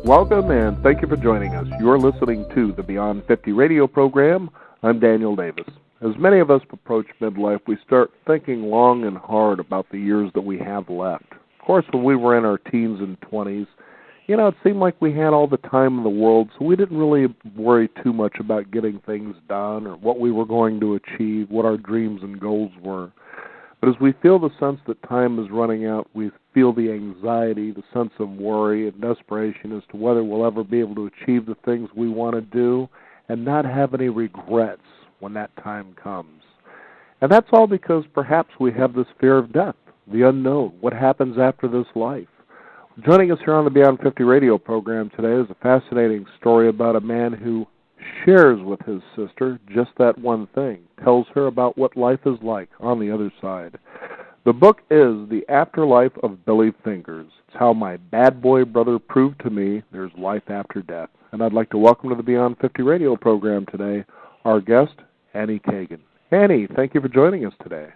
Welcome and thank you for joining us. You're listening to the Beyond 50 radio program. I'm Daniel Davis. As many of us approach midlife, we start thinking long and hard about the years that we have left. Of course, when we were in our teens and 20s, it seemed like we had all the time in the world, so we didn't really worry too much about getting things done or what we were going to achieve, what our dreams and goals were. But as we feel the sense that time is running out, we feel the anxiety, the sense of worry and desperation as to whether we'll ever be able to achieve the things we want to do and not have any regrets when that time comes. And that's all because perhaps we have this fear of death, the unknown, what happens after this life. Joining us here on the Beyond 50 radio program today is a fascinating story about a man who shares with his sister just that one thing, tells her about what life is like on the other side. The book is The Afterlife of Billy Fingers. It's how my bad boy brother proved to me there's life after death. And I'd like to welcome to the Beyond 50 radio program today our guest, Annie Kagan. Annie, thank you for joining us today.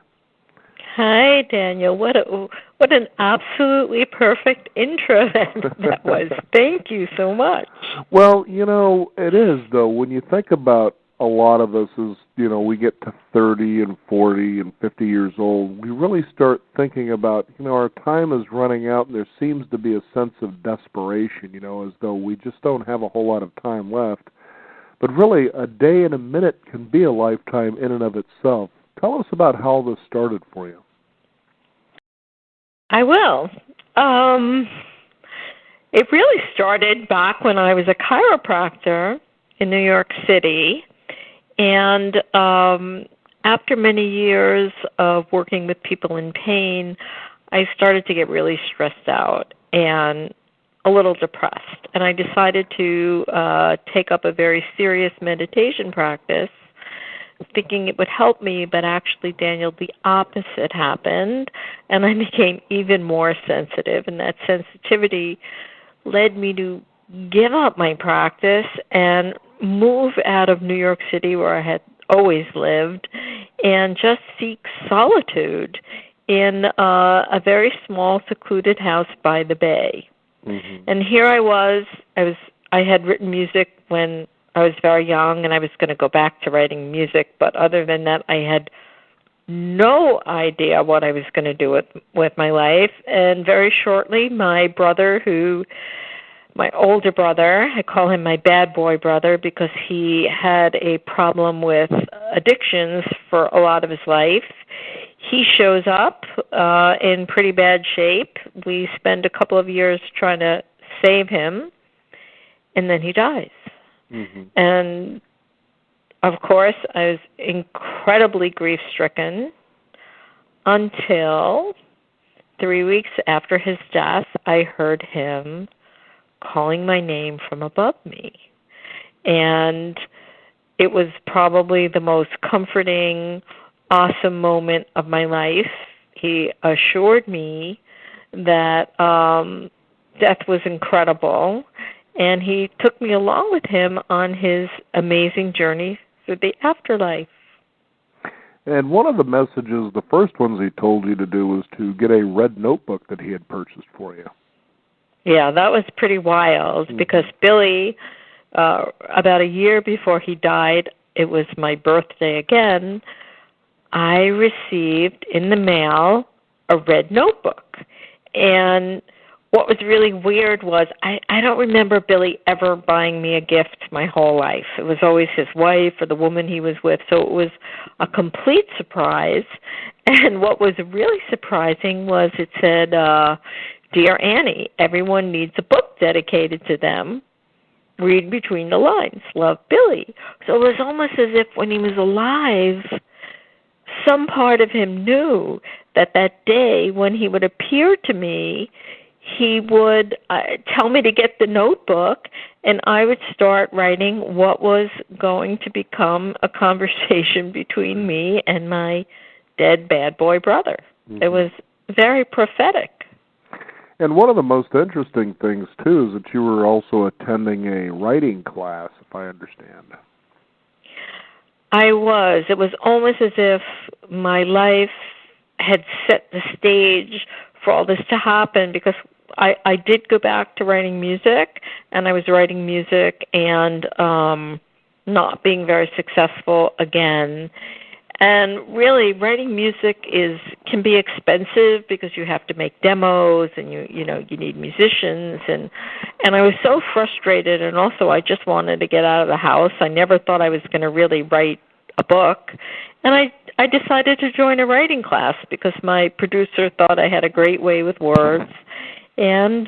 Hi, Daniel. What an absolutely perfect intro that was. Thank you so much. Well, it is, though. When you think about a lot of us as, we get to 30 and 40 and 50 years old, we really start thinking about, our time is running out and there seems to be a sense of desperation, as though we just don't have a whole lot of time left. But really, a day and a minute can be a lifetime in and of itself. Tell us about how this started for you. I will. It really started back when I was a chiropractor in New York City, and after many years of working with people in pain, I started to get really stressed out and a little depressed, and I decided to take up a very serious meditation practice, thinking it would help me, but actually, Daniel, the opposite happened, and I became even more sensitive, and that sensitivity led me to give up my practice and move out of New York City, where I had always lived, and just seek solitude in a very small, secluded house by the bay. Mm-hmm. And here I had written music when I was very young, and I was going to go back to writing music, but other than that, I had no idea what I was going to do with my life. And very shortly, my older brother, I call him my bad boy brother because he had a problem with addictions for a lot of his life. He shows up in pretty bad shape. We spend a couple of years trying to save him, and then he dies. Mm-hmm. And, of course, I was incredibly grief-stricken until 3 weeks after his death, I heard him calling my name from above me. And it was probably the most comforting, awesome moment of my life. He assured me that death was incredible, and he took me along with him on his amazing journey through the afterlife. And one of the messages, the first ones he told you to do was to get a red notebook that he had purchased for you. Yeah, that was pretty wild because Billy, about a year before he died, it was my birthday again, I received in the mail a red notebook. And what was really weird was I don't remember Billy ever buying me a gift my whole life. It was always his wife or the woman he was with, so it was a complete surprise. And what was really surprising was it said, Dear Annie, everyone needs a book dedicated to them. Read between the lines. Love, Billy. So it was almost as if when he was alive, some part of him knew that day when he would appear to me, he would tell me to get the notebook, and I would start writing what was going to become a conversation between me and my dead bad boy brother. Mm-hmm. It was very prophetic. And one of the most interesting things, too, is that you were also attending a writing class, if I understand. I was. It was almost as if my life had set the stage for all this to happen, because I did go back to writing music, and I was writing music and not being very successful again. And really, writing music can be expensive because you have to make demos, and you need musicians, and I was so frustrated. And also, I just wanted to get out of the house. I never thought I was going to really write a book, and I decided to join a writing class because my producer thought I had a great way with words. And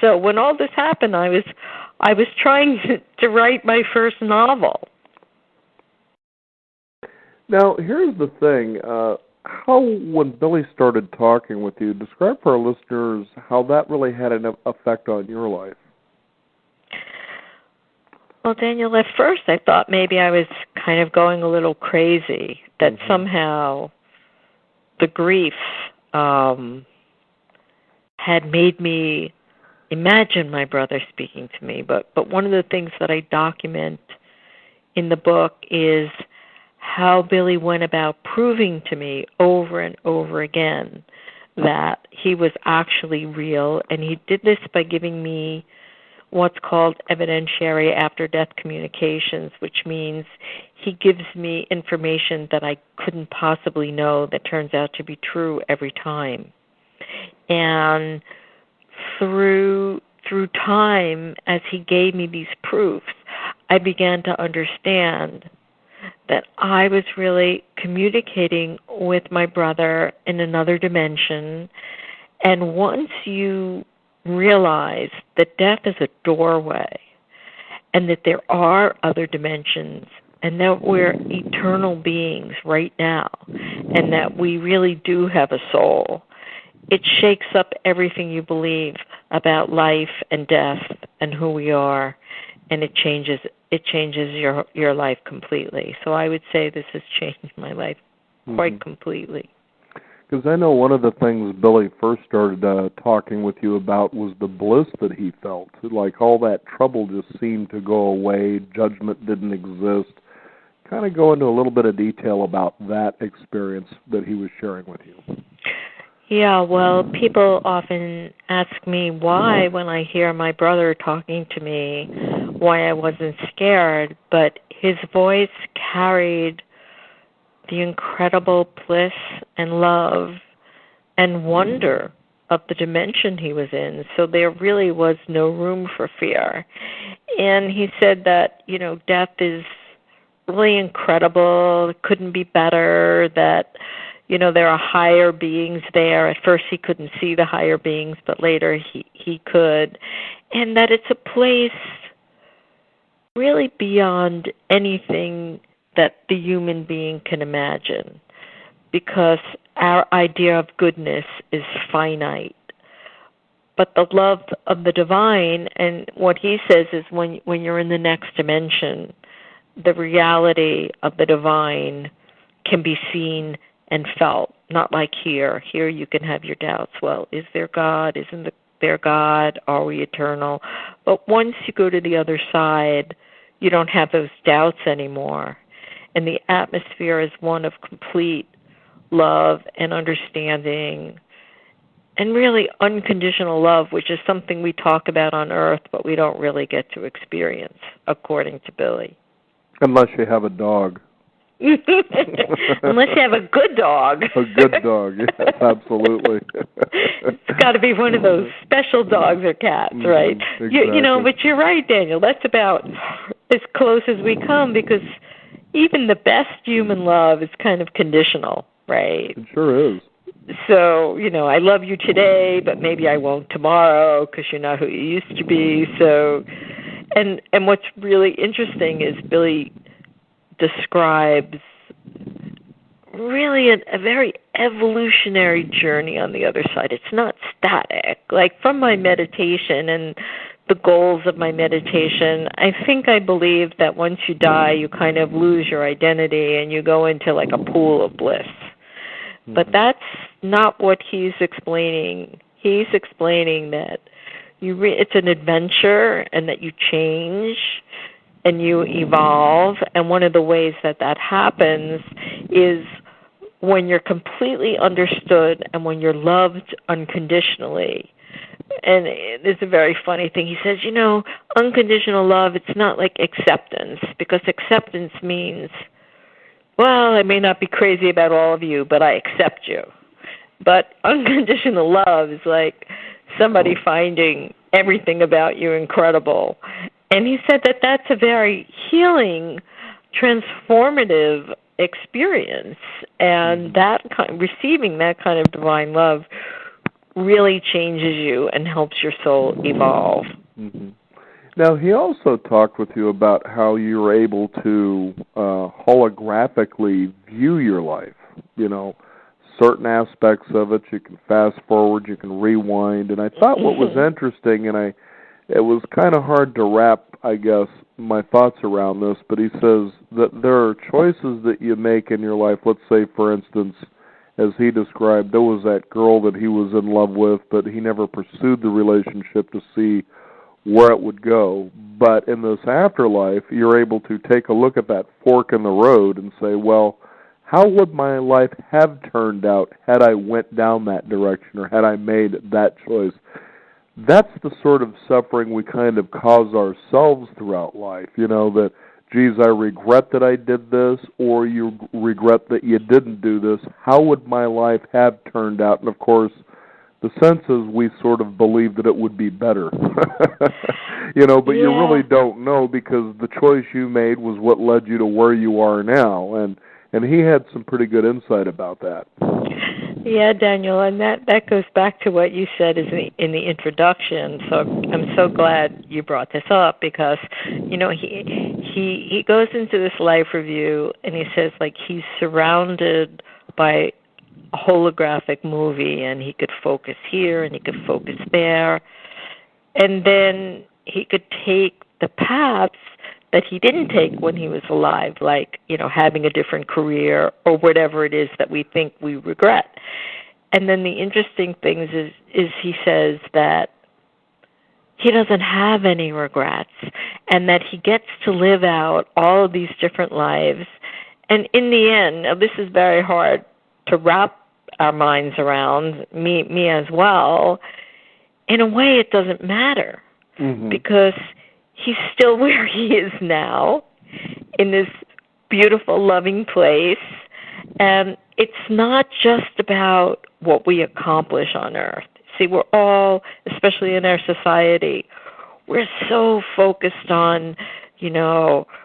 so when all this happened, I was trying to write my first novel. Now, here's the thing. How, when Billy started talking with you, describe for our listeners how that really had an effect on your life. Well, Daniel, at first I thought maybe I was kind of going a little crazy, that somehow the grief had made me imagine my brother speaking to me. But one of the things that I document in the book is how Billy went about proving to me over and over again that he was actually real. And he did this by giving me what's called Evidentiary after-death communications, which means he gives me information that I couldn't possibly know that turns out to be true every time. And through time, as he gave me these proofs, I began to understand that I was really communicating with my brother in another dimension. And once you realize that death is a doorway and that there are other dimensions and that we're eternal beings right now and that we really do have a soul, it shakes up everything you believe about life and death and who we are, and it changes your life completely. So I would say this has changed my life quite completely. Because I know one of the things Billy first started talking with you about was the bliss that he felt. Like all that trouble just seemed to go away, judgment didn't exist. Kind of go into a little bit of detail about that experience that he was sharing with you. Yeah, well, people often ask me why, when I hear my brother talking to me, why I wasn't scared, but his voice carried the incredible bliss and love and wonder of the dimension he was in. So there really was no room for fear. And he said that, death is really incredible, it couldn't be better, that, there are higher beings there. At first he couldn't see the higher beings, but later he could. And that it's a place really beyond anything that the human being can imagine, because our idea of goodness is finite. But the love of the divine, and what he says is when you're in the next dimension, the reality of the divine can be seen and felt, not like here. Here you can have your doubts. Well, is there God? Isn't there God? Are we eternal? But once you go to the other side, you don't have those doubts anymore. And the atmosphere is one of complete love and understanding and really unconditional love, which is something we talk about on Earth, but we don't really get to experience, according to Billy. Unless you have a dog. Unless you have a good dog. A good dog, yes, absolutely. It's got to be one of those special dogs or cats, right? Exactly. But you're right, Daniel. That's about as close as we come, because even the best human love is kind of conditional, right? It sure is. So, I love you today, but maybe I won't tomorrow because you're not who you used to be. So, and what's really interesting is Billy describes really a very evolutionary journey on the other side. It's not static. Like from my meditation and the goals of my meditation, I believe that once you die, you kind of lose your identity and you go into like a pool of bliss. Mm-hmm. But that's not what he's explaining. He's explaining that it's an adventure and that you change and you evolve. And one of the ways that happens is when you're completely understood and when you're loved unconditionally. And it's a very funny thing. He says, unconditional love, it's not like acceptance, because acceptance means, well, I may not be crazy about all of you, but I accept you. But unconditional love is like somebody finding everything about you incredible. And he said that that's a very healing, transformative experience, and receiving that kind of divine love really changes you and helps your soul evolve. Mm-hmm. Now, he also talked with you about how you were able to holographically view your life. Certain aspects of it, you can fast forward, you can rewind. And I thought what was interesting, and it was kind of hard to wrap, I guess, my thoughts around this, but he says that there are choices that you make in your life. Let's say, for instance, as he described, there was that girl that he was in love with, but he never pursued the relationship to see where it would go. But in this afterlife, you're able to take a look at that fork in the road and say, well, how would my life have turned out had I went down that direction or had I made that choice? That's the sort of suffering we kind of cause ourselves throughout life, that, geez, I regret that I did this, or you regret that you didn't do this. How would my life have turned out? And, of course, the sense is we sort of believe that it would be better, but you really don't know, because the choice you made was what led you to where you are now, and he had some pretty good insight about that. Yeah, Daniel, and that goes back to what you said in the introduction. So I'm so glad you brought this up, because he goes into this life review and he says, like, he's surrounded by a holographic movie, and he could focus here and he could focus there, and then he could take the paths that he didn't take when he was alive, like, having a different career or whatever it is that we think we regret. And then the interesting thing is he says that he doesn't have any regrets, and that he gets to live out all of these different lives. And in the end, now this is very hard to wrap our minds around, me as well. In a way, it doesn't matter, because he's still where he is now, in this beautiful, loving place. And it's not just about what we accomplish on Earth. See, we're all, especially in our society, we're so focused on,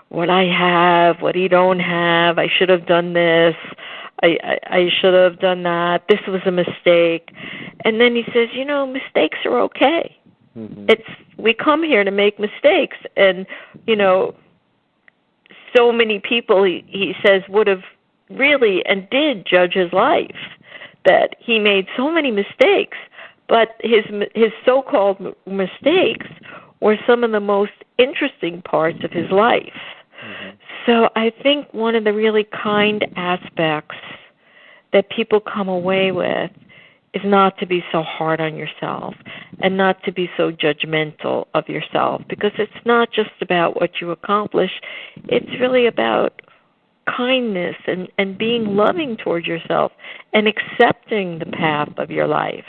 what I have, what you don't have. I should have done this. I should have done that. This was a mistake. And then he says, mistakes are okay. We come here to make mistakes, and so many people, he says, would have really and did judge his life, that he made so many mistakes, but his so-called mistakes were some of the most interesting parts of his life. So I think one of the really kind aspects that people come away with is not to be so hard on yourself and not to be so judgmental of yourself, because it's not just about what you accomplish. It's really about kindness and being loving towards yourself and accepting the path of your life.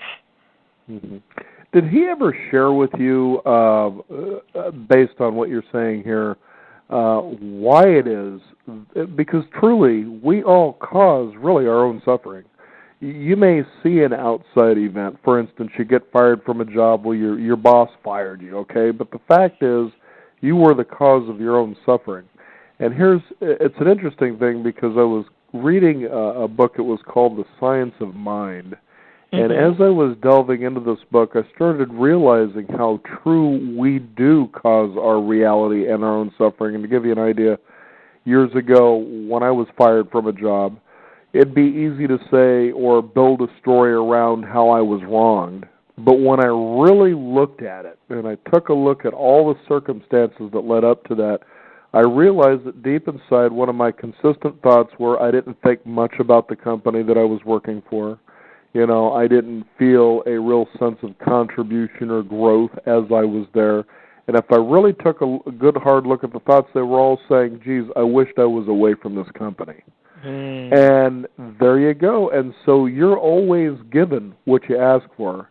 Did he ever share with you, based on what you're saying here, why it is? Because truly, we all cause really our own suffering. You may see an outside event. For instance, you get fired from a job where your boss fired you, okay? But the fact is, you were the cause of your own suffering. And it's an interesting thing, because I was reading a book. It was called The Science of Mind. And as I was delving into this book, I started realizing how true we do cause our reality and our own suffering. And to give you an idea, years ago, when I was fired from a job, it'd be easy to say or build a story around how I was wronged. But when I really looked at it, and I took a look at all the circumstances that led up to that, I realized that deep inside, one of my consistent thoughts were I didn't think much about the company that I was working for. I didn't feel a real sense of contribution or growth as I was there. And if I really took a good hard look at the thoughts, they were all saying, geez, I wished I was away from this company. And there you go. And so you're always given what you ask for.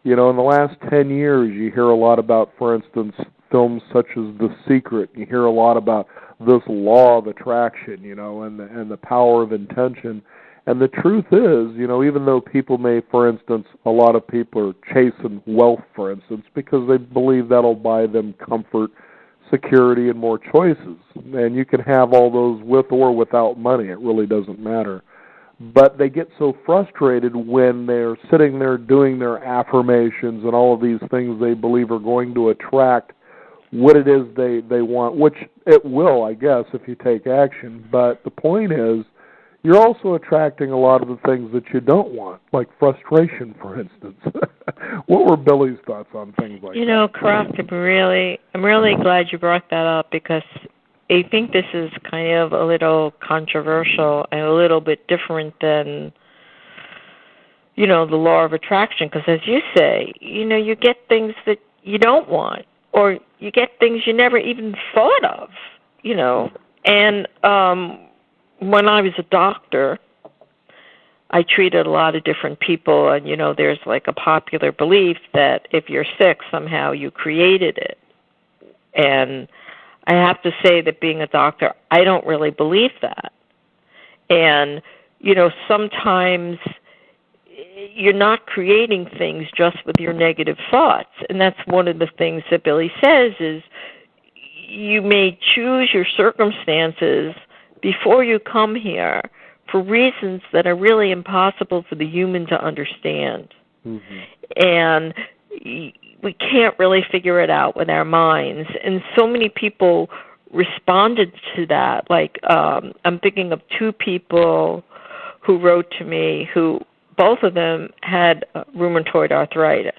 You know, in the last 10 years, you hear a lot about, for instance, films such as The Secret. You hear a lot about this law of attraction, you know, and the power of intention. And the truth is, you know, even though people may, for instance, a lot of people are chasing wealth, for instance, because they believe that'll buy them comfort, security, and more choices. And you can have all those with or without money. It really doesn't matter. But they get so frustrated when they're sitting there doing their affirmations and all of these things they believe are going to attract what it is they want, which it will, I guess, if you take action. But the point is, you're also attracting a lot of the things that you don't want, like frustration, for instance. What were Billy's thoughts on things like that? You know, correct. I'm really glad you brought that up, because I think this is kind of a little controversial and a little bit different than, you know, the law of attraction. Because as you say, you know, you get things that you don't want, or you get things you never even thought of, you know. And when I was a doctor, I treated a lot of different people, and, you know, there's like a popular belief that if you're sick, somehow you created it. And I have to say that being a doctor, I don't really believe that. And, you know, sometimes you're not creating things just with your negative thoughts. And that's one of the things that Billy says is you may choose your circumstances before you come here for reasons that are really impossible for the human to understand. And we can't really figure it out with our minds. And so many people responded to that. Like, I'm thinking of two people who wrote to me who, both of them had rheumatoid arthritis.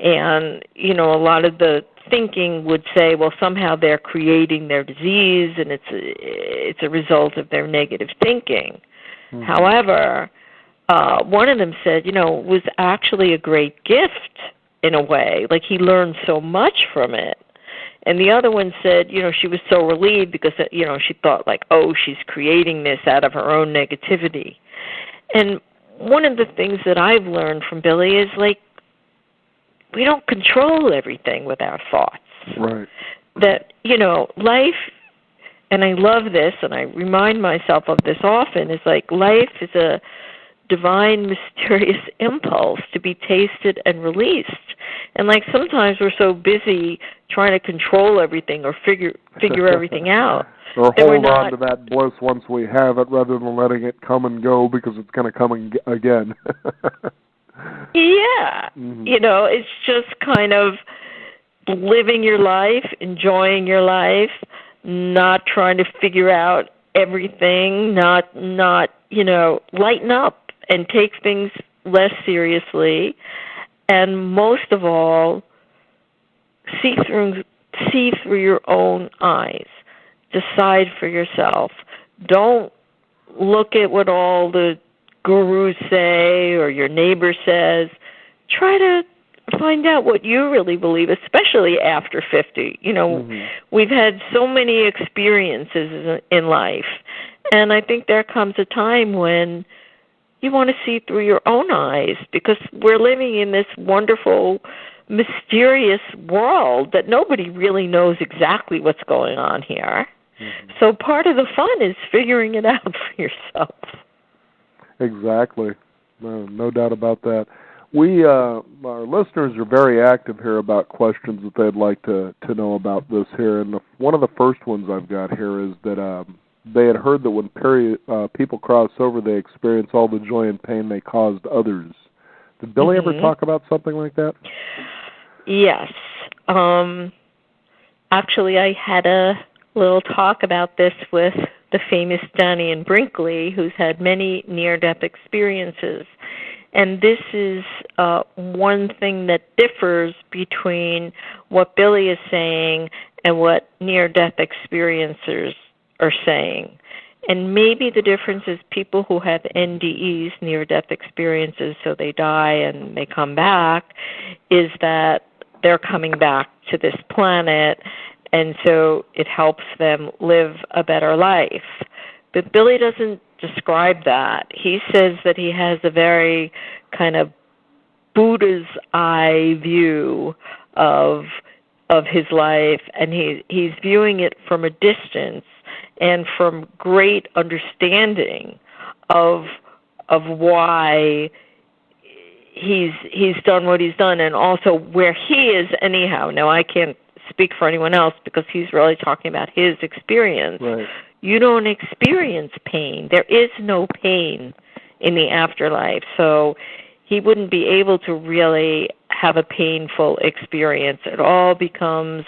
And, you know, a lot of the thinking would say, well, somehow they're creating their disease and it's a result of their negative thinking. However, one of them said, you know, it was actually a great gift in a way. Like, he learned so much from it. And the other one said, you know, she was so relieved because, you know, she thought like, oh, she's creating this out of her own negativity. And one of the things that I've learned from Billy is, like, we don't control everything with our thoughts. Right. That, you know, life, and I love this, and I remind myself of this often, is like life is a divine, mysterious impulse to be tasted and released. And like sometimes we're so busy trying to control everything or figure everything out. Or hold on to that bliss once we have it rather than letting it come and go because it's going to come again. Yeah. You know, it's just kind of living your life, enjoying your life, not trying to figure out everything, not you know, lighten up and take things less seriously, and most of all, see through your own eyes. Decide for yourself. Don't look at what all the gurus say or your neighbor says. Try to find out what you really believe, especially after 50. You know, we've had so many experiences in life, and I think there comes a time when you want to see through your own eyes, because we're living in this wonderful, mysterious world that nobody really knows exactly what's going on here. So part of the fun is figuring it out for yourself. Exactly. No doubt about that. We, our listeners are very active here about questions that they'd like to know about this here. And one of the first ones I've got here is that they had heard that when people cross over, they experience all the joy and pain they caused others. Did Billy ever talk about something like that? Yes. Actually, I had a little talk about this with the famous Danny and Brinkley, who's had many near-death experiences. And this is one thing that differs between what Billy is saying and what near-death experiencers are saying. And maybe the difference is people who have NDEs, near-death experiences, so they die and they come back, is that they're coming back to this planet, and so it helps them live a better life. But Billy doesn't describe that. He says that he has a very kind of Buddha's eye view of his life, and he's viewing it from a distance and from great understanding of why he's done what he's done, and also where he is anyhow. Now, I can't speak for anyone else because he's really talking about his experience. Right. You don't experience pain. There is no pain in the afterlife, so he wouldn't be able to really have a painful experience. It all becomes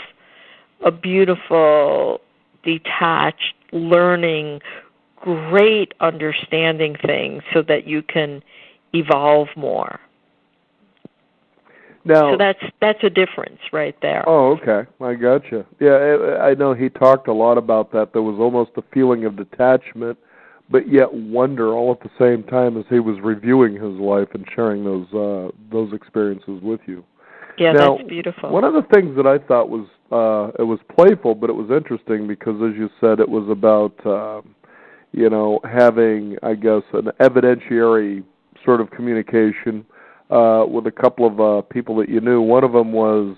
a beautiful, detached, learning, great understanding thing so that you can evolve more. Now, so that's a difference right there. Oh, okay. I gotcha. Yeah, I know he talked a lot about that. There was almost a feeling of detachment, but yet wonder all at the same time as he was reviewing his life and sharing those experiences with you. Yeah, now, that's beautiful. One of the things that I thought was it was playful, but it was interesting because, as you said, it was about having, I guess, an evidentiary sort of communication with a couple of people that you knew. One of them was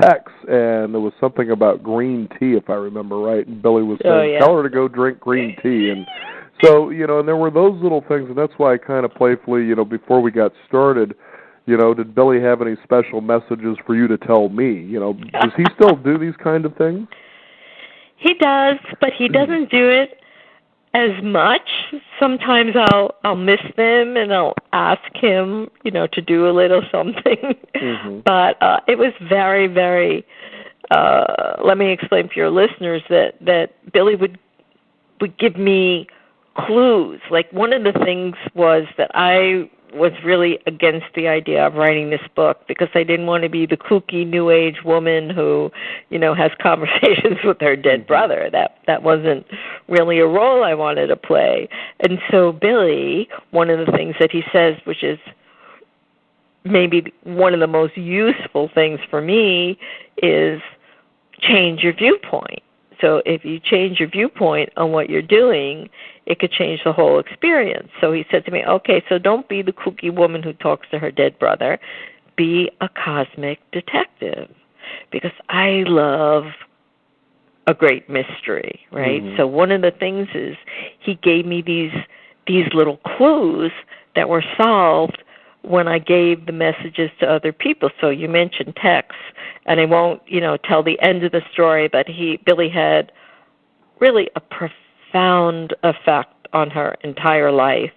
Tex, and there was something about green tea, if I remember right. And Billy was saying, tell her to go drink green tea. And so, and there were those little things, and that's why I kind of playfully, before we got started, did Billy have any special messages for you to tell me? Does he still do these kind of things? He does, but he doesn't do it as much. Sometimes I'll miss them and I'll ask him, to do a little something. Mm-hmm. But it was very, very. Let me explain for your listeners that Billy would give me clues. Like, one of the things was that I was really against the idea of writing this book because I didn't want to be the kooky New Age woman who, has conversations with her dead brother. That wasn't really a role I wanted to play. And so Billy, one of the things that he says, which is maybe one of the most useful things for me, is change your viewpoint. So if you change your viewpoint on what you're doing, it could change the whole experience. So he said to me, okay, so don't be the kooky woman who talks to her dead brother. Be a cosmic detective, because I love a great mystery, right? Mm-hmm. So one of the things is he gave me these little clues that were solved when I gave the messages to other people. So you mentioned Tex, and I won't, tell the end of the story, but Billy had really a profound effect on her entire life.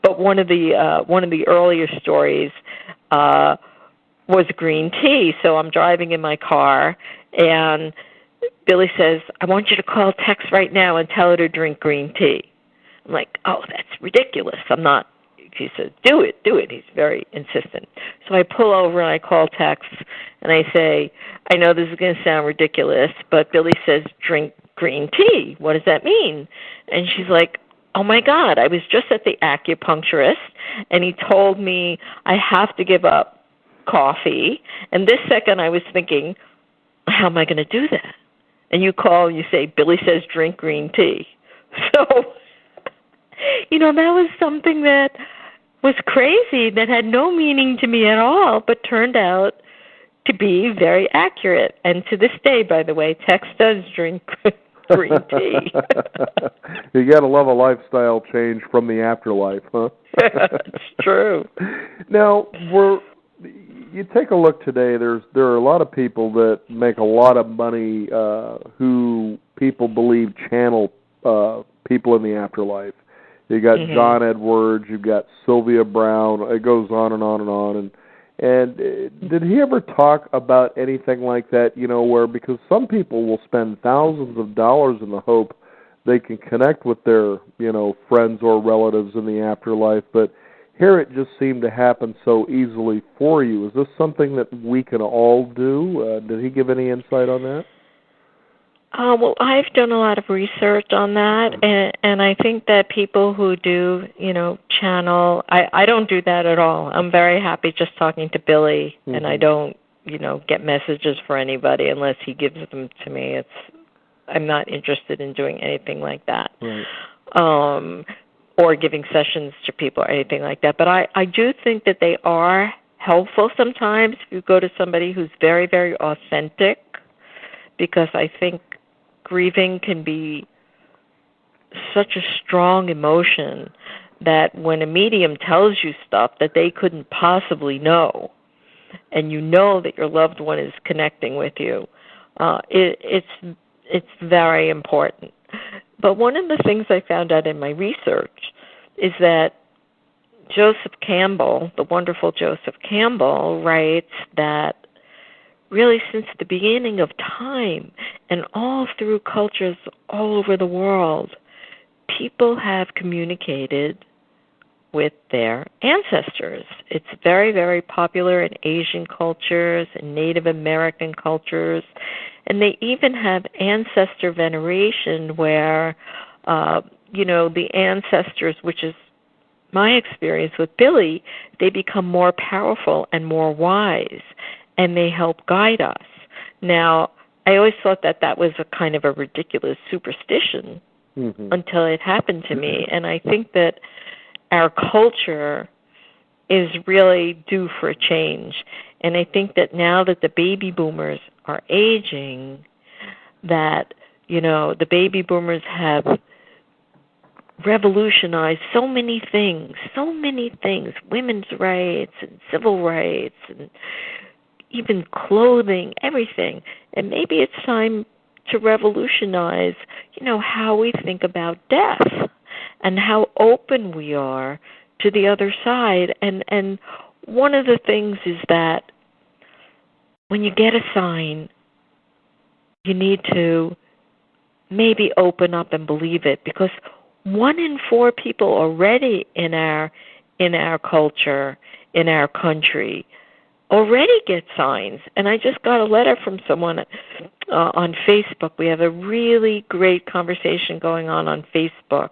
But one of the earlier stories was green tea. So I'm driving in my car, and Billy says, I want you to call Tex right now and tell her to drink green tea. I'm like, oh, that's ridiculous. I'm not. He says, do it. He's very insistent. So I pull over and I call Tex and I say, I know this is going to sound ridiculous, but Billy says drink green tea. What does that mean? And she's like, oh, my God, I was just at the acupuncturist and he told me I have to give up coffee. And this second I was thinking, how am I going to do that? And you call and you say, Billy says drink green tea. So, that was something that was crazy, that had no meaning to me at all, but turned out to be very accurate. And to this day, by the way, Tex does drink green tea. You got to love a lifestyle change from the afterlife, huh? It's true. Now, you take a look today, there are a lot of people that make a lot of money who people believe channel people in the afterlife. You got John Edwards, you've got Sylvia Brown. It goes on and on and on. And did he ever talk about anything like that? Where, because some people will spend thousands of dollars in the hope they can connect with their friends or relatives in the afterlife, but here it just seemed to happen so easily for you. Is this something that we can all do? Did he give any insight on that? Well, I've done a lot of research on that, and I think that people who do, channel, I don't do that at all. I'm very happy just talking to Billy, and I don't, get messages for anybody unless he gives them to me. I'm not interested in doing anything like that. Right. or giving sessions to people or anything like that. But I do think that they are helpful sometimes if you go to somebody who's very, very authentic, because I think grieving can be such a strong emotion that when a medium tells you stuff that they couldn't possibly know, and you know that your loved one is connecting with you, it's very important. But one of the things I found out in my research is that Joseph Campbell, the wonderful Joseph Campbell, writes that really since the beginning of time and all through cultures all over the world, people have communicated with their ancestors. It's very, very popular in Asian cultures and Native American cultures, and they even have ancestor veneration where, the ancestors, which is my experience with Billy, they become more powerful and more wise, and they help guide us. Now, I always thought that was a kind of a ridiculous superstition until it happened to me, and I think that our culture is really due for a change. And I think that now that the baby boomers are aging, that, the baby boomers have revolutionized so many things, women's rights and civil rights and even clothing, everything. And maybe it's time to revolutionize, how we think about death and how open we are to the other side. And one of the things is that when you get a sign, you need to maybe open up and believe it, because 1 in 4 people already in our culture, in our country, already get signs. And I just got a letter from someone on Facebook. We have a really great conversation going on Facebook.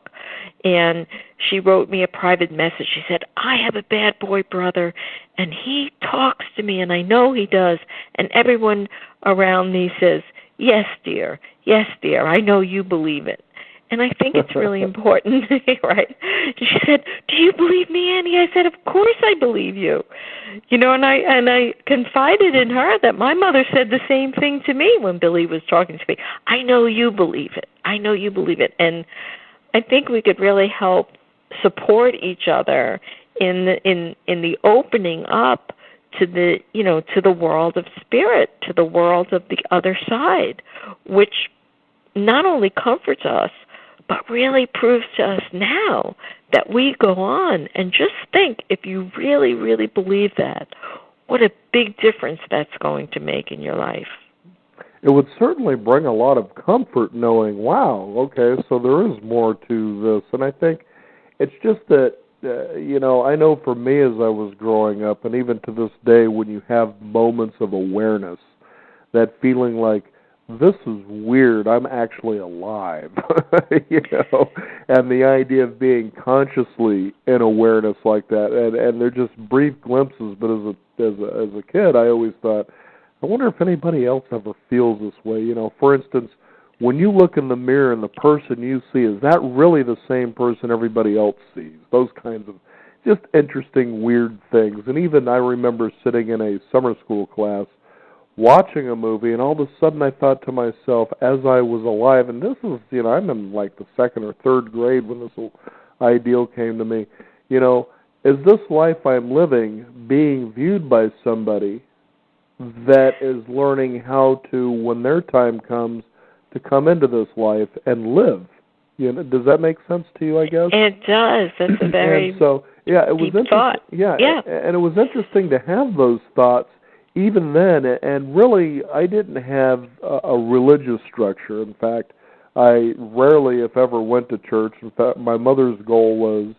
And she wrote me a private message. She said, I have a bad boy brother, and he talks to me, and I know he does. And everyone around me says, yes, dear, I know you believe it. And I think it's really important, right? She said, do you believe me, Annie? I said, of course I believe you. And I confided in her that my mother said the same thing to me when Billy was talking to me. I know you believe it. And I think we could really help support each other in the opening up to the world of spirit, to the world of the other side, which not only comforts us, but really proves to us now that we go on. And just think, if you really, really believe that, what a big difference that's going to make in your life. It would certainly bring a lot of comfort knowing, wow, okay, so there is more to this. And I think it's just that, I know for me as I was growing up, and even to this day, when you have moments of awareness, that feeling like, this is weird, I'm actually alive, and the idea of being consciously in awareness like that, and they're just brief glimpses, but as a kid, I always thought, I wonder if anybody else ever feels this way. For instance, when you look in the mirror and the person you see, is that really the same person everybody else sees? Those kinds of just interesting, weird things. And even I remember sitting in a summer school class watching a movie, and all of a sudden I thought to myself, as I was alive, and this is, I'm in like the 2nd or 3rd grade when this ideal came to me, is this life I'm living being viewed by somebody that is learning how to, when their time comes, to come into this life and live? Does that make sense to you, I guess? It does. That's a very it was deep thought. Yeah, and it was interesting to have those thoughts even then, and really, I didn't have a religious structure. In fact, I rarely, if ever, went to church. In fact, my mother's goal was,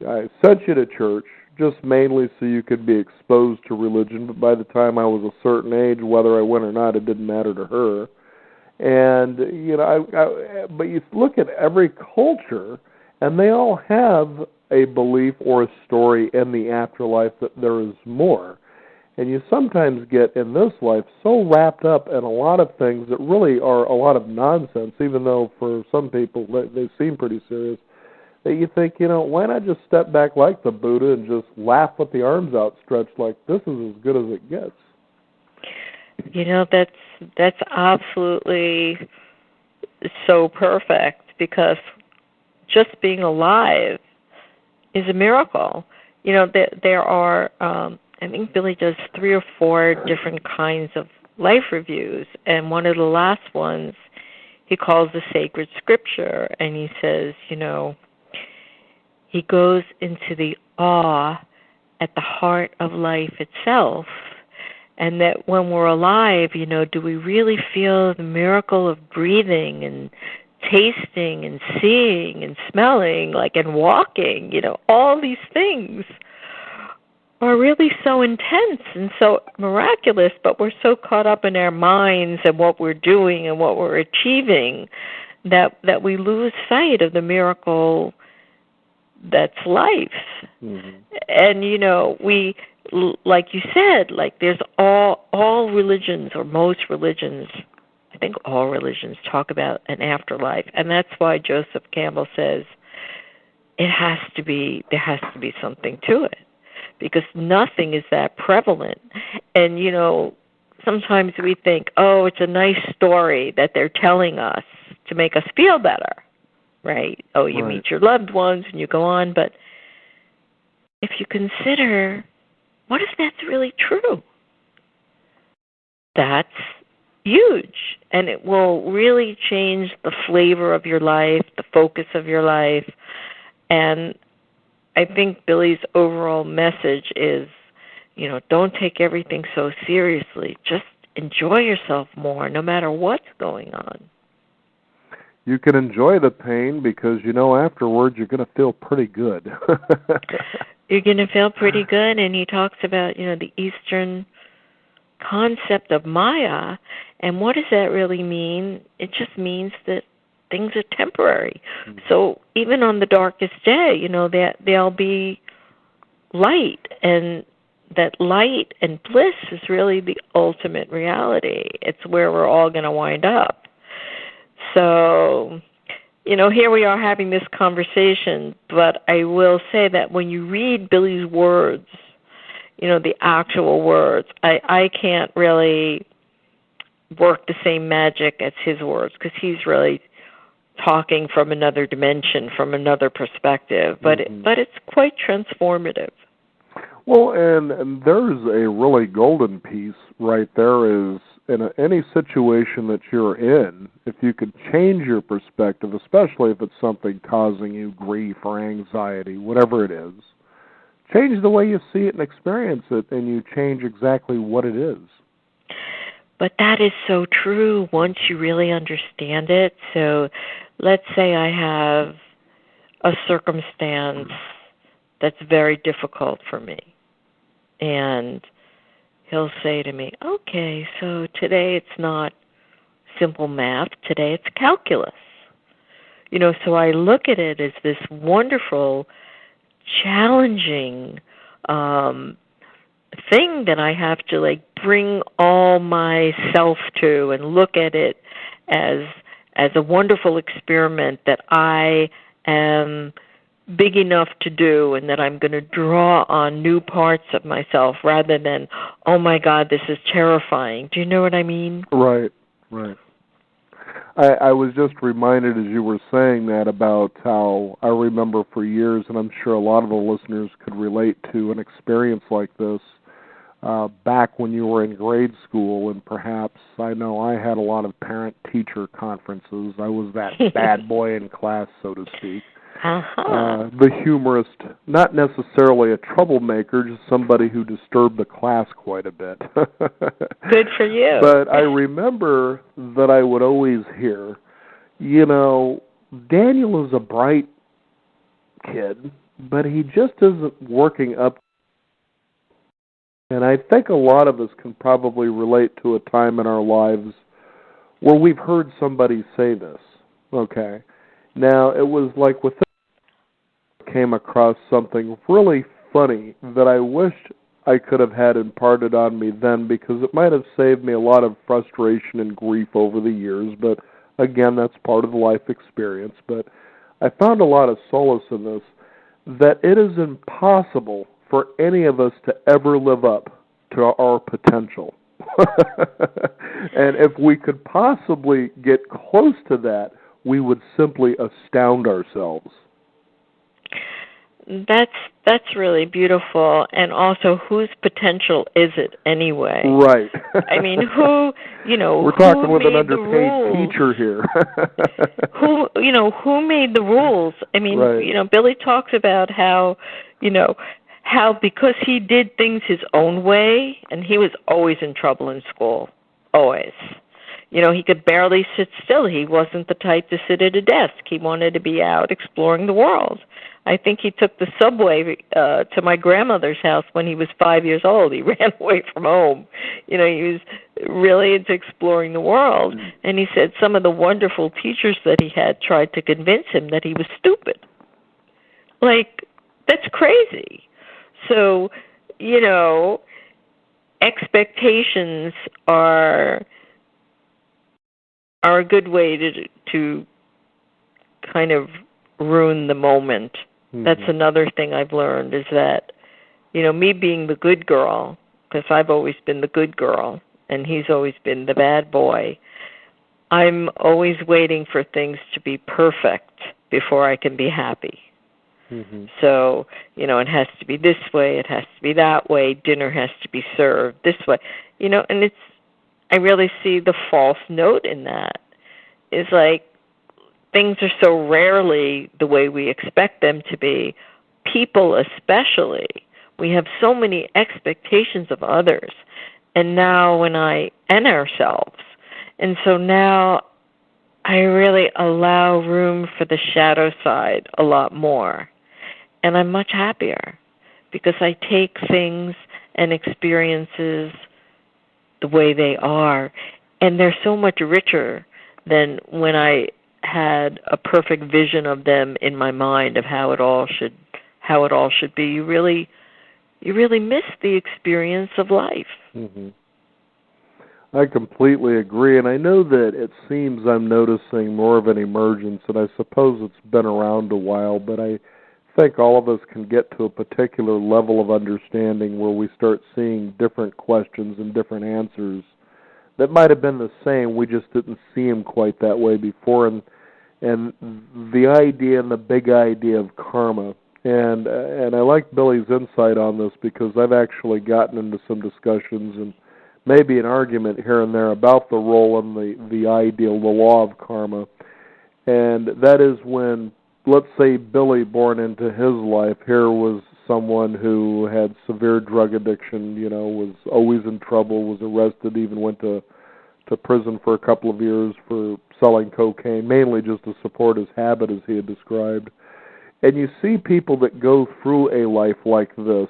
I sent you to church just mainly so you could be exposed to religion, but by the time I was a certain age, whether I went or not, it didn't matter to her. And, but you look at every culture, and they all have a belief or a story in the afterlife that there is more. And you sometimes get, in this life, so wrapped up in a lot of things that really are a lot of nonsense, even though for some people they seem pretty serious, that you think, why not just step back like the Buddha and just laugh with the arms outstretched like this is as good as it gets? That's absolutely so perfect, because just being alive is a miracle. There are, I think Billy does 3 or 4 different kinds of life reviews, and one of the last ones he calls the sacred scripture, and he says, he goes into the awe at the heart of life itself, and that when we're alive, do we really feel the miracle of breathing and tasting and seeing and smelling, and walking, all these things are really so intense and so miraculous, but we're so caught up in our minds and what we're doing and what we're achieving that we lose sight of the miracle that's life. Mm-hmm. And, we, like you said, there's all religions, or most religions, I think all religions talk about an afterlife, and that's why Joseph Campbell says there has to be something to it, because nothing is that prevalent. And, sometimes we think, oh, it's a nice story that they're telling us to make us feel better, right? Oh, you meet your loved ones and you go on, but if you consider, what if that's really true? That's huge, and it will really change the flavor of your life, the focus of your life. And I think Billy's overall message is, don't take everything so seriously. Just enjoy yourself more, no matter what's going on. You can enjoy the pain because, afterwards you're going to feel pretty good. You're going to feel pretty good, and he talks about, the Eastern concept of Maya, and what does that really mean? It just means that things are temporary. Mm-hmm. So even on the darkest day, there'll be light, and that light and bliss is really the ultimate reality. It's where we're all going to wind up. So, here we are having this conversation, but I will say that when you read Billy's words, the actual words, I can't really work the same magic as his words, because he's really talking from another dimension, from another perspective, but it's quite transformative. Well, and there's a really golden piece right there, is in any situation that you're in, if you could change your perspective, especially if it's something causing you grief or anxiety, whatever it is, change the way you see it and experience it, and you change exactly what it is. But that is so true once you really understand it. So let's say I have a circumstance that's very difficult for me, and he'll say to me, okay, so today it's not simple math, today it's calculus. So I look at it as this wonderful, challenging thing that I have to bring all myself to, and look at it as a wonderful experiment that I am big enough to do, and that I'm going to draw on new parts of myself rather than, oh my God, this is terrifying. Do you know what I mean? Right. I was just reminded as you were saying that about how I remember for years, and I'm sure a lot of the listeners could relate to an experience like this, back when you were in grade school, and perhaps, I know I had a lot of parent-teacher conferences. I was that bad boy in class, so to speak. Uh-huh. The humorist, not necessarily a troublemaker, just somebody who disturbed the class quite a bit. Good for you. But I remember that I would always hear, Daniel is a bright kid, but he just isn't working up. And I think a lot of us can probably relate to a time in our lives where we've heard somebody say this, okay? Now, it was like with this, I came across something really funny that I wished I could have had imparted on me then, because it might have saved me a lot of frustration and grief over the years. But again, that's part of the life experience. But I found a lot of solace in this, that it is impossible for any of us to ever live up to our potential. And if we could possibly get close to that, we would simply astound ourselves. That's really beautiful. And also, whose potential is it anyway? Right. I mean, who we're talking with an underpaid teacher here. who made the rules? I mean, right. Billy talks about how because he did things his own way, and he was always in trouble in school, always. He could barely sit still. He wasn't the type to sit at a desk. He wanted to be out exploring the world. I think he took the subway to my grandmother's house when he was 5 years old. He ran away from home. He was really into exploring the world. And he said some of the wonderful teachers that he had tried to convince him that he was stupid. Like, that's crazy. So, expectations are a good way to kind of ruin the moment. Mm-hmm. That's another thing I've learned, is that, me being the good girl, because I've always been the good girl, and he's always been the bad boy, I'm always waiting for things to be perfect before I can be happy. Mm-hmm. So, it has to be this way, it has to be that way, dinner has to be served this way. And I really see the false note in that. It's like, things are so rarely the way we expect them to be. People especially. We have so many expectations of others. And ourselves. And so now I really allow room for the shadow side a lot more. And I'm much happier because I take things and experiences the way they are. And they're so much richer than when I had a perfect vision of them in my mind of how it all should be. You really miss the experience of life. Mm-hmm. I completely agree, and I know that it seems I'm noticing more of an emergence, and I suppose it's been around a while, but I think all of us can get to a particular level of understanding where we start seeing different questions and different answers that might have been the same. We just didn't see them quite that way before, and the idea and the big idea of karma. And I like Billy's insight on this, because I've actually gotten into some discussions and maybe an argument here and there about the role and the ideal, the law of karma. And that is when, let's say, Billy, born into his life, here was someone who had severe drug addiction, was always in trouble, was arrested, even went to prison for a couple of years for selling cocaine, mainly just to support his habit, as he had described. And you see people that go through a life like this,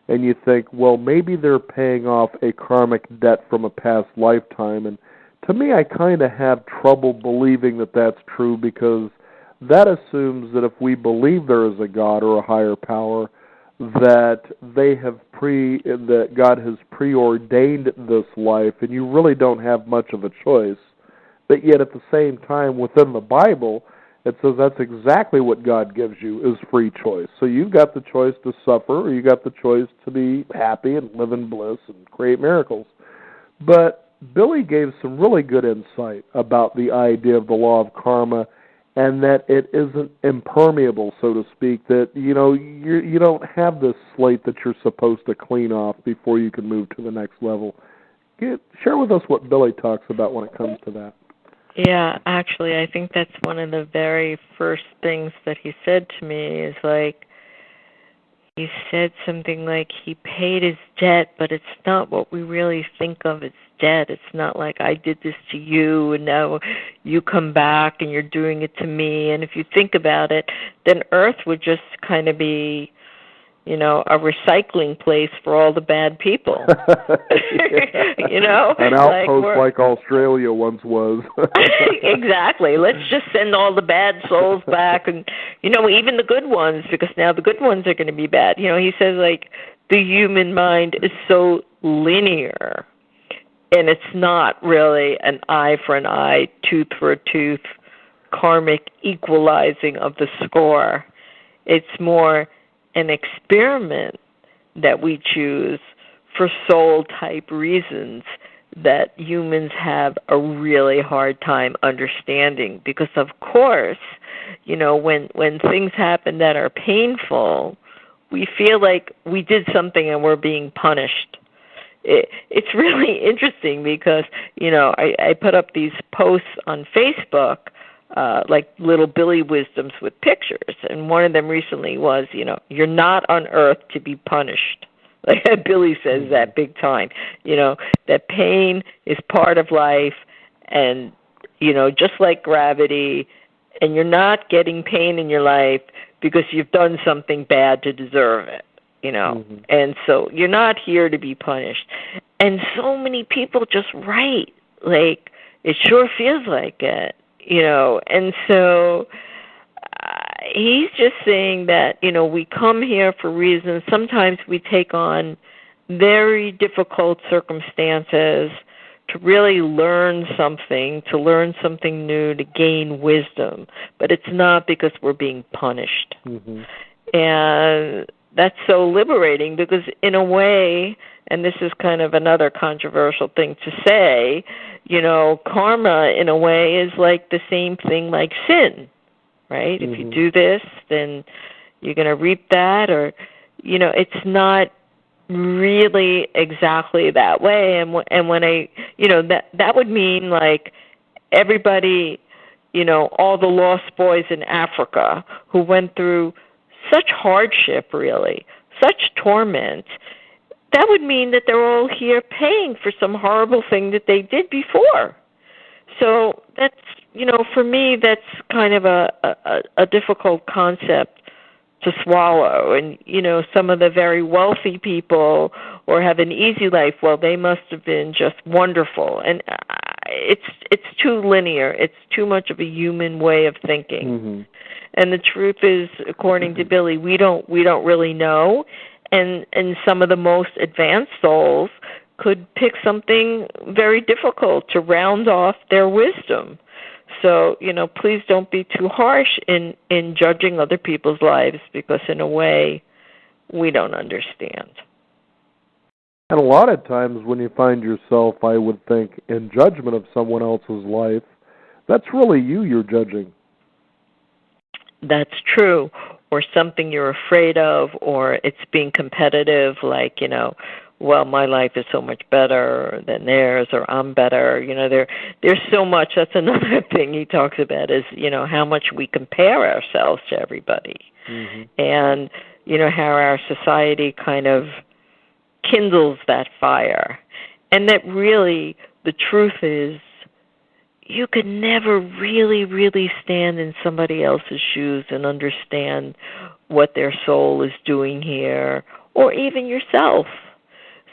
and you think, well, maybe they're paying off a karmic debt from a past lifetime. And to me, I kind of have trouble believing that that's true, because that assumes that if we believe there is a God or a higher power, that that God has preordained this life, and you really don't have much of a choice. But yet at the same time, within the Bible, it says that's exactly what God gives you, is free choice. So you've got the choice to suffer, or you got the choice to be happy and live in bliss and create miracles. But Billy gave some really good insight about the idea of the law of karma, and that it isn't impermeable, so to speak, that you don't have this slate that you're supposed to clean off before you can move to the next level. Share with us what Billy talks about when it comes to that. Yeah, actually, I think that's one of the very first things that he said to me, is like, he said something like he paid his debt, but it's not what we really think of as debt. It's not like I did this to you and now you come back and you're doing it to me. And if you think about it, then Earth would just kind of be, a recycling place for all the bad people. An outpost like Australia once was. Exactly. Let's just send all the bad souls back, and even the good ones, because now the good ones are going to be bad. He says, like, the human mind is so linear, and it's not really an eye for an eye, tooth for a tooth, karmic equalizing of the score. It's more an experiment that we choose for soul-type reasons that humans have a really hard time understanding. Because, of course, when things happen that are painful, we feel like we did something and we're being punished. It's really interesting because, I put up these posts on Facebook, like little Billy wisdoms with pictures, and one of them recently was, you're not on earth to be punished. Like Billy says that big time, that pain is part of life, and, just like gravity, and you're not getting pain in your life because you've done something bad to deserve it, and so you're not here to be punished. And so many people just write, like, it sure feels like it, and so he's just saying that, we come here for reasons. Sometimes we take on very difficult circumstances to really learn something, new, to gain wisdom. But it's not because we're being punished. And that's so liberating because, in a way, and this is kind of another controversial thing to say, karma, in a way, is like the same thing like sin. Right? If you do this, then you're going to reap that, or, it's not really exactly that way. And when I, that would mean like everybody, all the lost boys in Africa who went through such hardship, really, such torment, that would mean that they're all here paying for some horrible thing that they did before. So that's, for me, that's kind of a difficult concept to swallow. And, some of the very wealthy people or have an easy life, well, they must have been just wonderful. And it's too linear. It's too much of a human way of thinking. And the truth is, according to Billy, we don't really know. And some of the most advanced souls could pick something very difficult to round off their wisdom. So, please don't be too harsh in judging other people's lives because, in a way, we don't understand. And a lot of times when you find yourself, I would think, in judgment of someone else's life, that's really you're judging. That's true. Or something you're afraid of, or it's being competitive, like, well, my life is so much better than theirs, or I'm better. There's so much. That's another thing he talks about is, how much we compare ourselves to everybody. And, how our society kind of kindles that fire. And that really, the truth is, you could never really, really stand in somebody else's shoes and understand what their soul is doing here, or even yourself.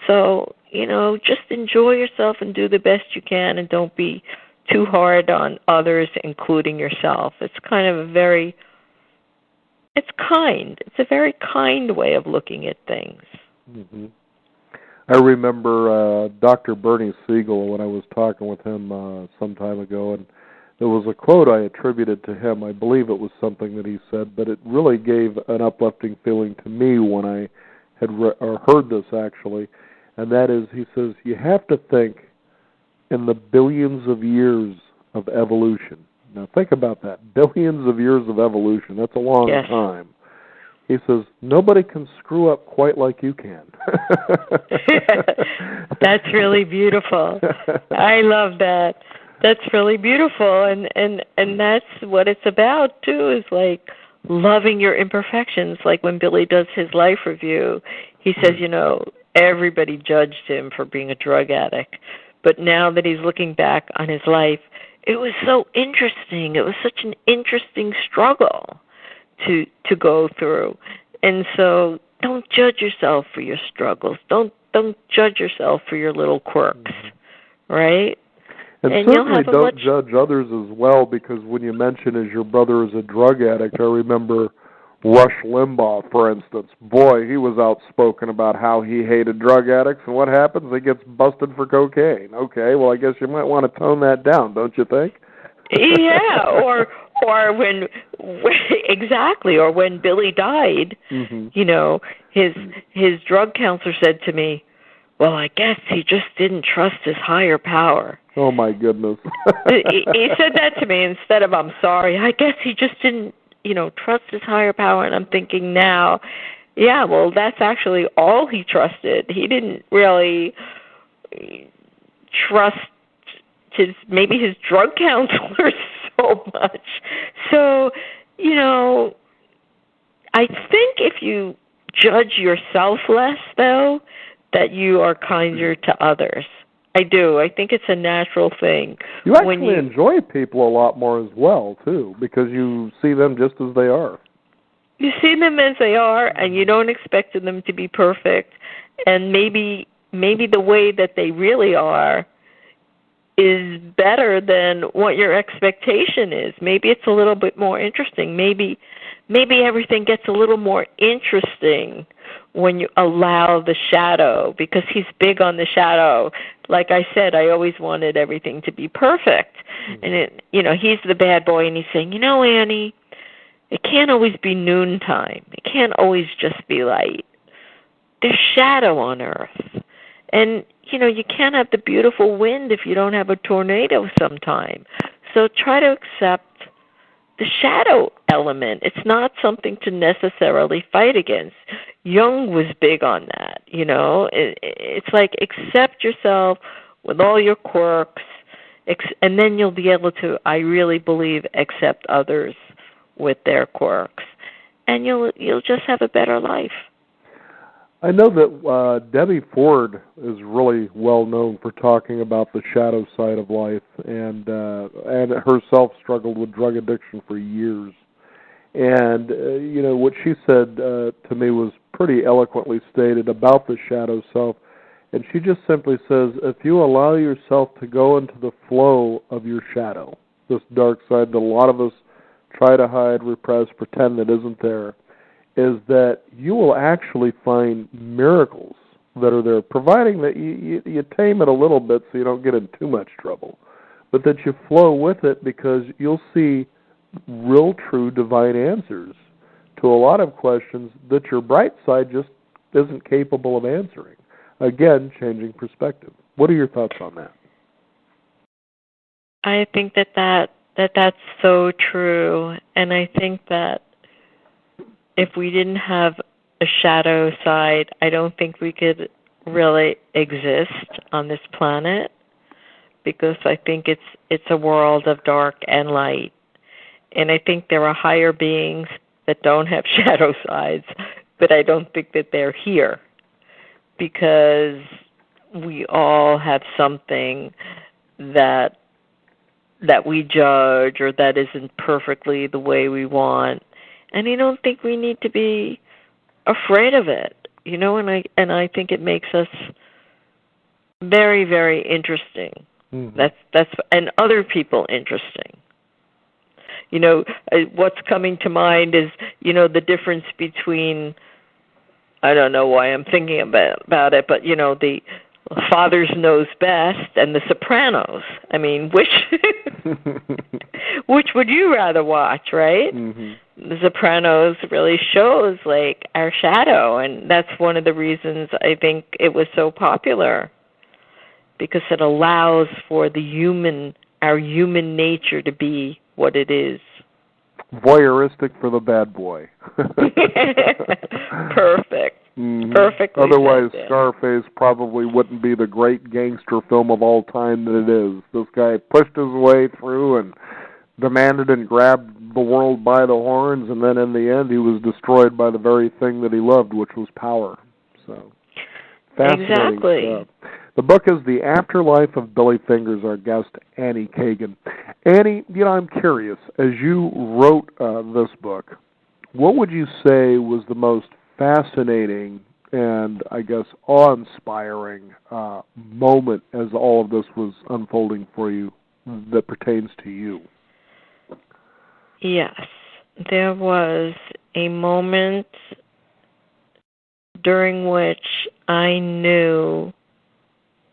So, just enjoy yourself and do the best you can, and don't be too hard on others, including yourself. It's kind of it's a very kind way of looking at things. I remember Dr. Bernie Siegel when I was talking with him some time ago, and there was a quote I attributed to him. I believe it was something that he said, but it really gave an uplifting feeling to me when I had heard this, actually, and that is, he says, you have to think in the billions of years of evolution. Now think about that, billions of years of evolution. That's a long time. He says, nobody can screw up quite like you can. That's really beautiful. I love that. That's really beautiful. And that's what it's about, too, is like loving your imperfections. Like when Billy does his life review, he says, everybody judged him for being a drug addict. But now that he's looking back on his life, it was so interesting. It was such an interesting struggle to go through. And so don't judge yourself for your struggles. Don't judge yourself for your little quirks, right? And certainly don't judge others as well, because when you mention as your brother is a drug addict, I remember Rush Limbaugh, for instance. Boy, he was outspoken about how he hated drug addicts, and what happens? He gets busted for cocaine. Okay, well, I guess you might want to tone that down, don't you think? Yeah, or when exactly, or when Billy died, you know, his drug counselor said to me, "Well, I guess he just didn't trust his higher power." Oh my goodness. He said that to me instead of "I'm sorry." I guess he just didn't, trust his higher power. And I'm thinking now, yeah, well, that's actually all he trusted. He didn't really trust maybe his drug counselor so much. So, I think if you judge yourself less, though, that you are kinder to others. I do. I think it's a natural thing. You actually enjoy people a lot more as well, too, because you see them just as they are. You see them as they are, and you don't expect them to be perfect. And maybe the way that they really are is better than what your expectation is. Maybe it's a little bit more interesting. Maybe everything gets a little more interesting when you allow the shadow, because he's big on the shadow. Like I said, I always wanted everything to be perfect. And he's the bad boy, and he's saying, Annie, it can't always be noontime. It can't always just be light. There's shadow on Earth. And, you can't have the beautiful wind if you don't have a tornado sometime. So try to accept the shadow element. It's not something to necessarily fight against. Jung was big on that, It's like accept yourself with all your quirks, and then you'll be able to, I really believe, accept others with their quirks. And you'll just have a better life. I know that Debbie Ford is really well known for talking about the shadow side of life, and herself struggled with drug addiction for years. And what she said to me was pretty eloquently stated about the shadow self. And she just simply says, if you allow yourself to go into the flow of your shadow, this dark side that a lot of us try to hide, repress, pretend that isn't there, is that you will actually find miracles that are there, providing that you tame it a little bit so you don't get in too much trouble, but that you flow with it, because you'll see real, true, divine answers to a lot of questions that your bright side just isn't capable of answering. Again, changing perspective. What are your thoughts on that? I think that's so true, and I think that if we didn't have a shadow side, I don't think we could really exist on this planet, because I think it's a world of dark and light. And I think there are higher beings that don't have shadow sides, but I don't think that they're here, because we all have something that we judge, or that isn't perfectly the way we want. And I don't think we need to be afraid of it, and I think it makes us very, very interesting. That's and other people interesting. What's coming to mind is, the difference between, I don't know why I'm thinking about it, but, the Fathers Knows Best and The Sopranos. I mean, which would you rather watch, right? The Sopranos really shows, like, our shadow, and that's one of the reasons I think it was so popular, because it allows for our human nature to be what it is. Voyeuristic for the bad boy. Perfect. Perfectly. Otherwise, Scarface probably wouldn't be the great gangster film of all time that it is. This guy pushed his way through and demanded and grabbed the world by the horns, and then in the end he was destroyed by the very thing that he loved, which was power. So, fascinating exactly. stuff. The book is The Afterlife of Billy Fingers, our guest, Annie Kagan. Annie, I'm curious, as you wrote this book, what would you say was the most fascinating and, I guess, awe-inspiring moment as all of this was unfolding for you that pertains to you? Yes, there was a moment during which I knew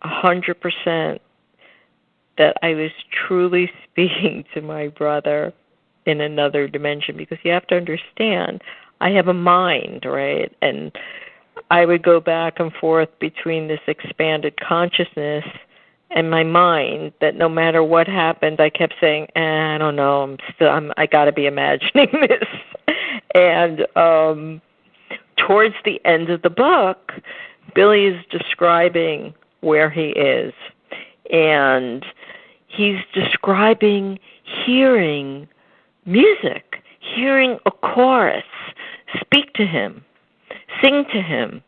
100% that I was truly speaking to my brother in another dimension, because you have to understand, I have a mind, right? And I would go back and forth between this expanded consciousness and my mind, that no matter what happened, I kept saying, I don't know, I got to be imagining this. And towards the end of the book, Billy is describing where he is, and he's describing hearing music, hearing a chorus speak to him, sing to him,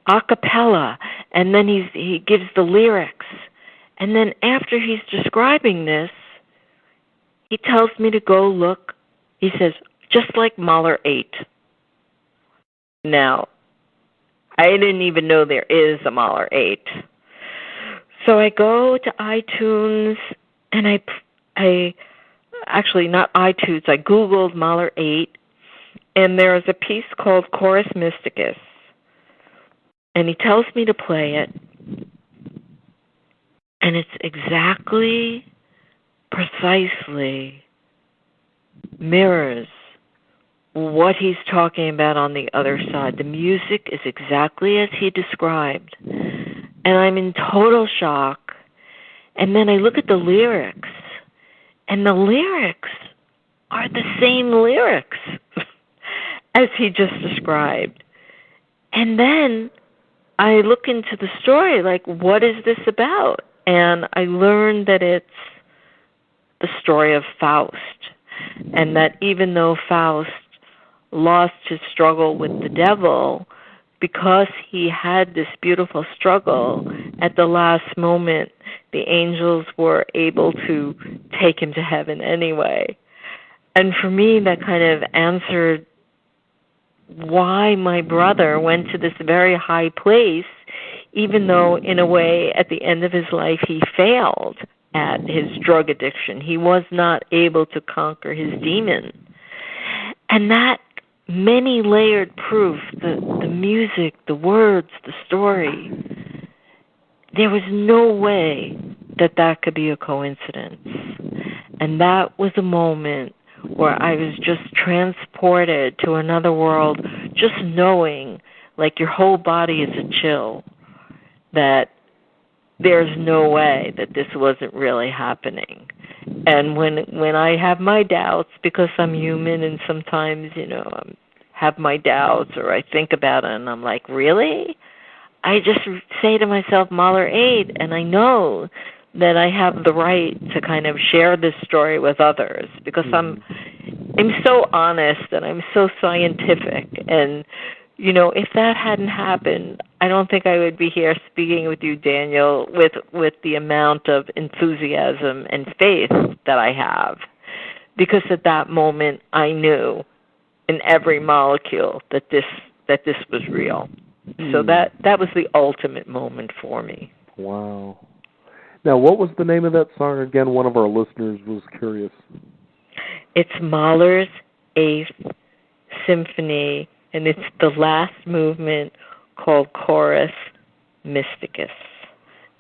a cappella, and then he gives the lyrics. And then after he's describing this, he tells me to go look. He says, just like Mahler 8. Now, I didn't even know there is a Mahler 8. So I go to iTunes, and I actually, not iTunes, I Googled Mahler 8, and there's a piece called Chorus Mysticus. And he tells me to play it, and it's exactly, precisely mirrors what he's talking about on the other side. The music is exactly as he described, and I'm in total shock. And then I look at the lyrics, and the lyrics are the same lyrics as he just described. And then I look into the story, like, what is this about? And I learned that it's the story of Faust, and that even though Faust lost his struggle with the devil, because he had this beautiful struggle, at the last moment, the angels were able to take him to heaven anyway. And for me, that kind of answered why my brother went to this very high place, even though, in a way, at the end of his life, he failed at his drug addiction. He was not able to conquer his demon. And that many-layered proof, the music, the words, the story, there was no way that could be a coincidence. And that was a moment where I was just transported to another world, just knowing, like, your whole body is a chill, that there's no way that this wasn't really happening. And when I have my doubts, because I'm human and sometimes, I have my doubts or I think about it and I'm like, really? I just say to myself, Mahler 8, and I know that I have the right to kind of share this story with others, because I'm so honest and I'm so scientific. And, if that hadn't happened, I don't think I would be here speaking with you, Daniel, with the amount of enthusiasm and faith that I have. Because at that moment, I knew in every molecule that this was real. So that was the ultimate moment for me. Wow. Now, what was the name of that song again? One of our listeners was curious. It's Mahler's 8th Symphony, and it's the last movement called Chorus Mysticus.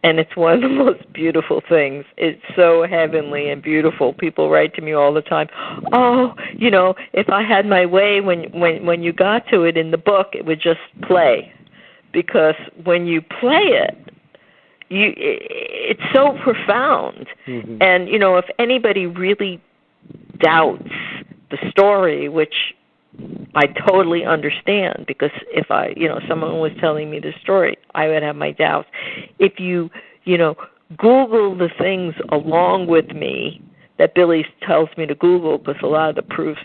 And it's one of the most beautiful things. It's so heavenly and beautiful. People write to me all the time, if I had my way, when you got to it in the book, it would just play. Because when you play it, it's so profound. Mm-hmm. And, if anybody really doubts the story, which I totally understand, because if someone was telling me the story, I would have my doubts. If you, Google the things along with me that Billy tells me to Google, because a lot of the proofs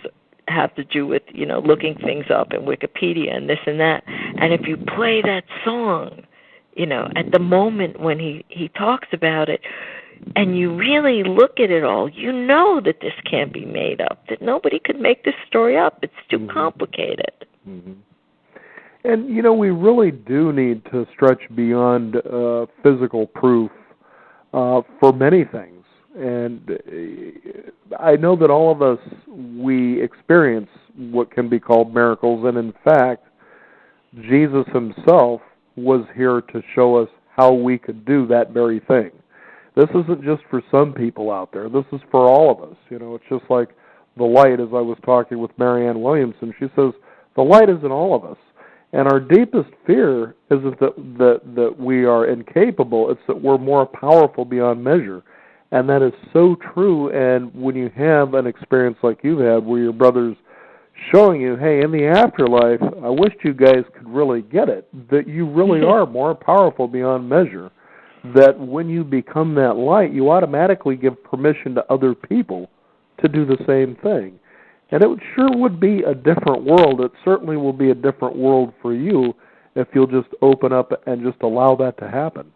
have to do with, looking things up in Wikipedia and this and that. And if you play that song, at the moment when he talks about it, and you really look at it all, you know that this can't be made up, that nobody could make this story up. It's too complicated. Mm-hmm. And, we really do need to stretch beyond physical proof for many things. And I know that all of us, we experience what can be called miracles. And in fact, Jesus himself was here to show us how we could do that very thing. This isn't just for some people out there. This is for all of us. It's just like the light, as I was talking with Marianne Williamson. She says, the light is in all of us. And our deepest fear isn't that we are incapable. It's that we're more powerful beyond measure. And that is so true. And when you have an experience like you've had where your brother's showing you, hey, in the afterlife, I wish you guys could really get it, that you really are more powerful beyond measure, that when you become that light, you automatically give permission to other people to do the same thing. And it sure would be a different world. It certainly will be a different world for you if you'll just open up and just allow that to happen.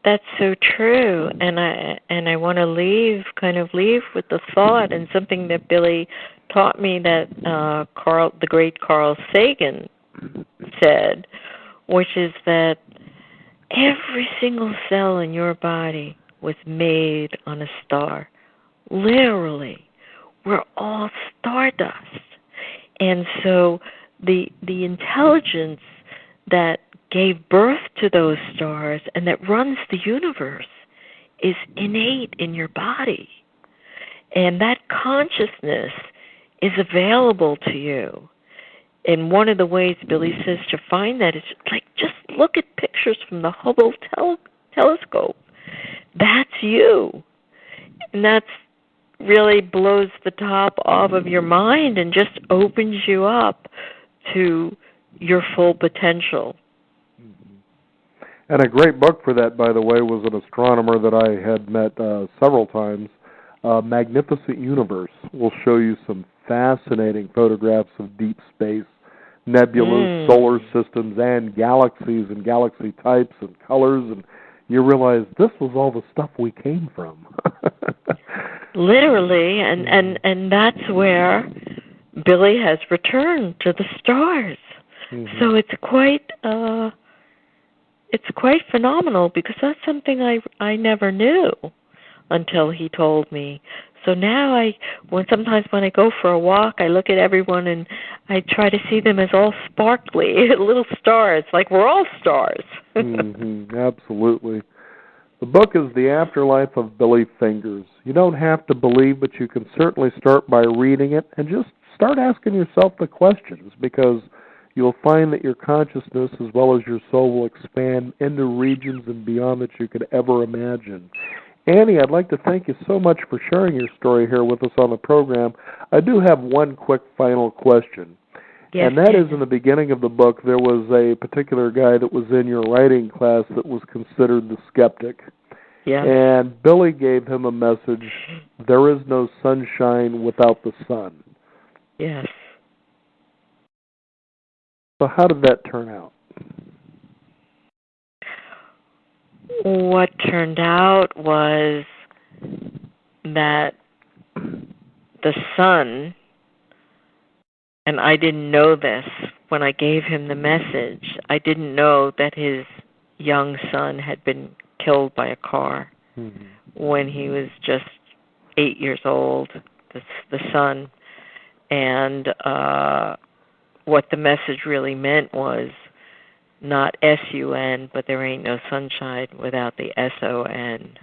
That's so true, and I want to leave with the thought, and something that Billy taught me that the great Carl Sagan said, which is that every single cell in your body was made on a star. Literally, we're all stardust, and so the intelligence that gave birth to those stars and that runs the universe is innate in your body. And that consciousness is available to you. And one of the ways Billy says to find that is just look at pictures from the Hubble telescope. That's you. And that's really blows the top off of your mind and just opens you up to your full potential. And a great book for that, by the way, was an astronomer that I had met several times. Magnificent Universe will show you some fascinating photographs of deep space, nebulas, solar systems, and galaxy types and colors, and you realize this was all the stuff we came from. Literally, and that's where Billy has returned to the stars. Mm-hmm. So it's quite phenomenal, because that's something I never knew until he told me. So now sometimes when I go for a walk, I look at everyone and I try to see them as all sparkly, little stars, like we're all stars. Absolutely. The book is The Afterlife of Billy Fingers. You don't have to believe, but you can certainly start by reading it and just start asking yourself the questions, because you'll find that your consciousness as well as your soul will expand into regions and beyond that you could ever imagine. Annie, I'd like to thank you so much for sharing your story here with us on the program. I do have one quick final question. Yes, and that is, in the beginning of the book, there was a particular guy that was in your writing class that was considered the skeptic. Yeah. And Billy gave him a message, there is no sunshine without the sun. Yes. So how did that turn out? What turned out was that the sun, and I didn't know this when I gave him the message, I didn't know that his young son had been killed by a car when he was just 8 years old, the son. And what the message really meant was not S-U-N, but there ain't no sunshine without the S-O-N.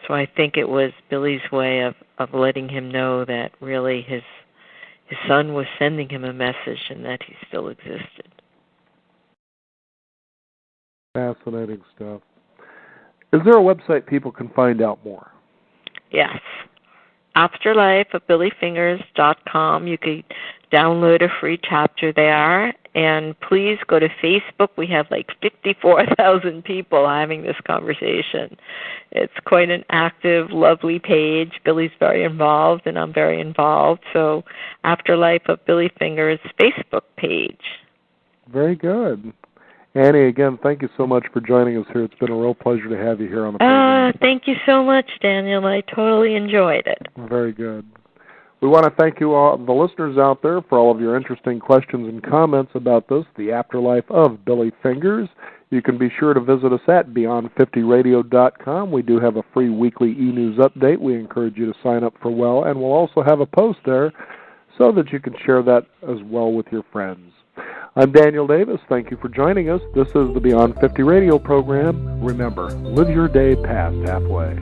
So I think it was Billy's way of letting him know that really his son was sending him a message and that he still existed. Fascinating stuff. Is there a website people can find out more? Yes. Afterlifeofbillyfingers.com. You can download a free chapter there. And please go to Facebook. We have 54,000 people having this conversation. It's quite an active, lovely page. Billy's very involved, and I'm very involved. So Afterlife of Billy Fingers Facebook page. Very good. Annie, again, thank you so much for joining us here. It's been a real pleasure to have you here on the program. Thank you so much, Daniel. I totally enjoyed it. Very good. We want to thank you all, the listeners out there, for all of your interesting questions and comments about this, The Afterlife of Billy Fingers. You can be sure to visit us at beyond50radio.com. We do have a free weekly e-news update. We encourage you to sign up for and we'll also have a post there so that you can share that as well with your friends. I'm Daniel Davis. Thank you for joining us. This is the Beyond 50 radio program. Remember, live your day past halfway.